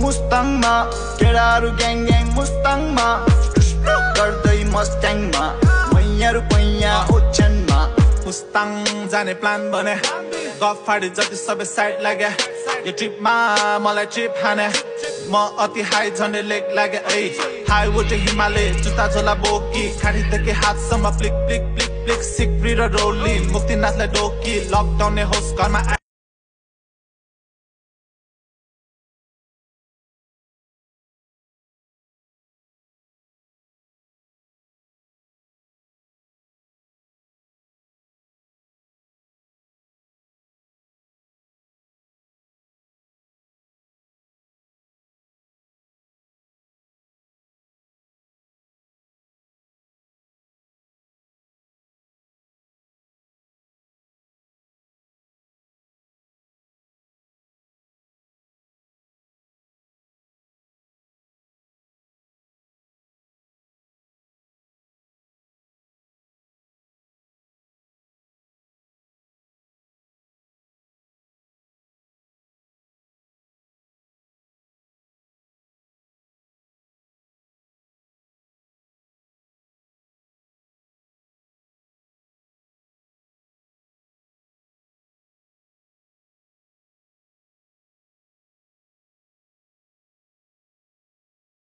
मुस्ताङमा केटाहरू gang gang मुस्ताङमा गर्दै मस्ट्याङमा मैयाहरू पैया ओछ्यानमा मुस्ताङ जाने प्लान बने गफ फाडे जति सबै साइड लागे यो ट्रिपमा मलाई ट्रिप हाने म अति हाई झन्डै लेग लागे ऐ हाई उठे हिमालय जुत्ता झोला बोकी खाडीदेखि हातसम्म फ्लिक फ्लिक फ्लिक फ्लिक सिक्री र रोली मुक्तिनाथलाई डोकी लकडाउन होस् घरमा